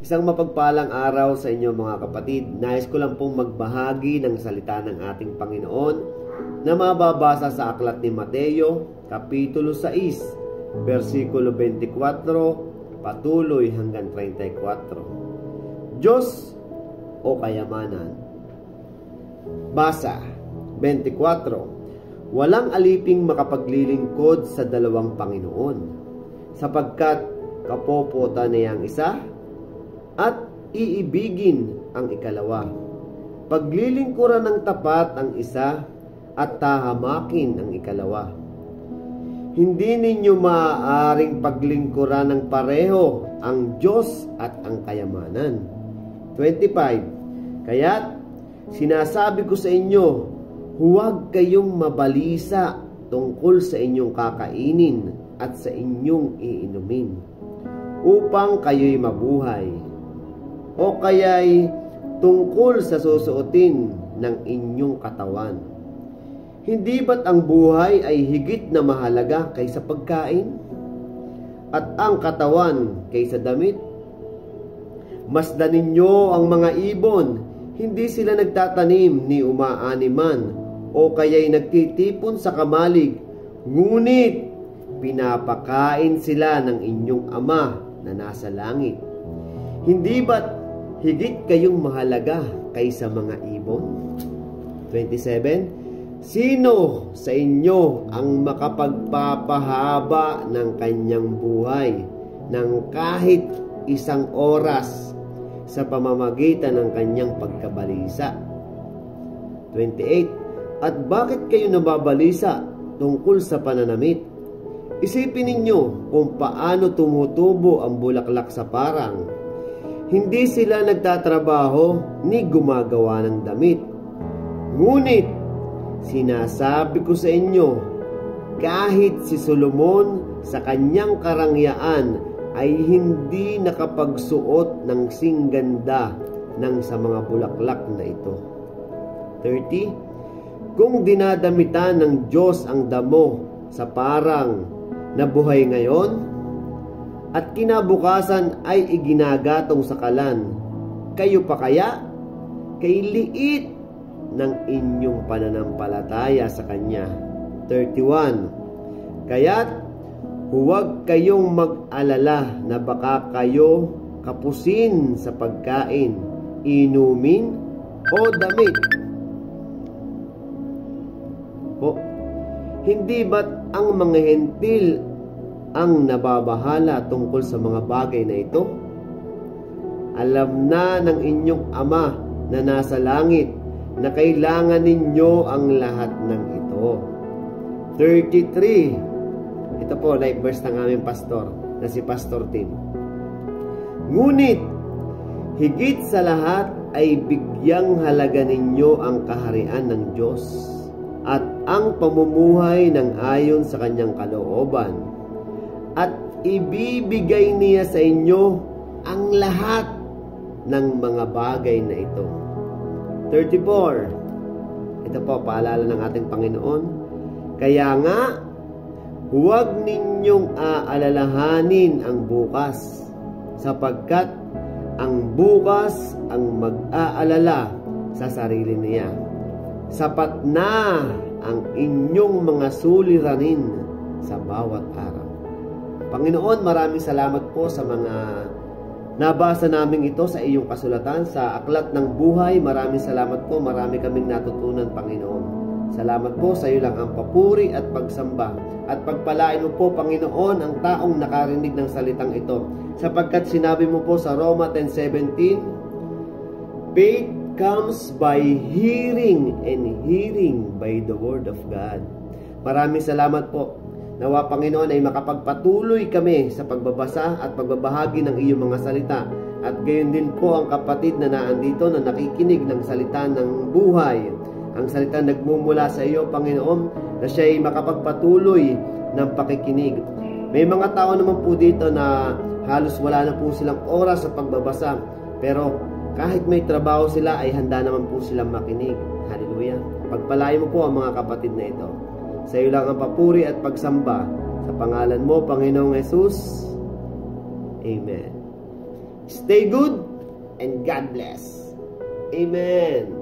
Isang mapagpalang araw sa inyo mga kapatid. Nais ko lang pong magbahagi ng salita ng ating Panginoon na mababasa sa aklat ni Mateo, Kapitulo 6, versikulo 24, patuloy hanggang 34. Diyos o kayamanan. Basa, 24. Walang aliping makapaglilingkod sa dalawang Panginoon, sapagkat kapopota niya ang isa at iibigin ang ikalawa. Paglilingkuran ng tapat ang isa at tahamakin ang ikalawa. Hindi ninyo maaaring paglingkuran ng pareho ang Diyos at ang kayamanan. 25. Kaya't sinasabi ko sa inyo, huwag kayong mabalisa tungkol sa inyong kakainin at sa inyong iinumin, upang kayo'y mabuhay, o kaya'y tungkol sa susuotin ng inyong katawan. Hindi ba't ang buhay ay higit na mahalaga kaysa pagkain, at ang katawan kaysa damit? Masdan ninyo ang mga ibon, hindi sila nagtatanim ni umaaniman, o kaya'y nagtitipon sa kamalig, ngunit pinapakain sila ng inyong Ama na nasa langit. Hindi ba't higit kayong mahalaga kaysa mga ibon? 27. Sino sa inyo ang makapagpapahaba ng kanyang buhay ng kahit isang oras sa pamamagitan ng kanyang pagkabalisa? 28. At bakit kayo nababalisa tungkol sa pananamit? Isipin ninyo kung paano tumutubo ang bulaklak sa parang. Hindi sila nagtatrabaho ni gumagawa ng damit. Ngunit, sinasabi ko sa inyo, kahit si Solomon sa kanyang karangyaan ay hindi nakapagsuot ng singganda ng sa mga bulaklak na ito. 30. Kung dinadamitan ng Diyos ang damo sa parang na buhay ngayon, at kinabukasan ay iginagatong sa kalan, kayo pa kaya? Kay liit ng inyong pananampalataya sa Kanya. 31. Kaya't huwag kayong mag-alala na baka kayo kapusin sa pagkain, inumin, o damit. Hindi ba't ang mga hentil ang nababahala tungkol sa mga bagay na ito? Alam na ng inyong Ama na nasa langit na kailangan ninyo ang lahat ng ito. 33. Ito po, life verse ng aming pastor na si Pastor Tim. Ngunit, higit sa lahat ay bigyang halaga ninyo ang kaharian ng Diyos at ang pamumuhay ng ayon sa kanyang kalooban. At ibibigay niya sa inyo ang lahat ng mga bagay na ito. 34. Ito po, paalala ng ating Panginoon. Kaya nga, huwag ninyong aalalahanin ang bukas, sapagkat ang bukas ang mag-aalala sa sarili niya. Sapat na ang inyong mga suliranin sa bawat araw. Panginoon, maraming salamat po sa mga nabasa namin ito sa iyong kasulatan, sa aklat ng buhay. Maraming salamat po, marami kaming natutunan, Panginoon. Salamat po, sa iyo lang ang papuri at pagsamba. At pagpalain mo po, Panginoon, ang taong nakarinig ng salitang ito. Sapagkat sinabi mo po sa Roma 10:17, faith comes by hearing, and hearing by the word of God. Maraming salamat po. Nawa, Panginoon, ay makapagpatuloy kami sa pagbabasa at pagbabahagi ng iyong mga salita. At gayon din po ang kapatid na naandito na nakikinig ng salita ng buhay. Ang salita nagmumula sa iyo, Panginoon, na siya ay makapagpatuloy ng pakikinig. May mga tao naman po dito na halos wala na po silang oras sa pagbabasa. Pero kahit may trabaho sila, ay handa naman po silang makinig. Hallelujah. Pagpalain mo po ang mga kapatid na ito. Sa iyo lang ang papuri at pagsamba. Sa pangalan mo, Panginoong Jesus. Amen. Stay good and God bless. Amen.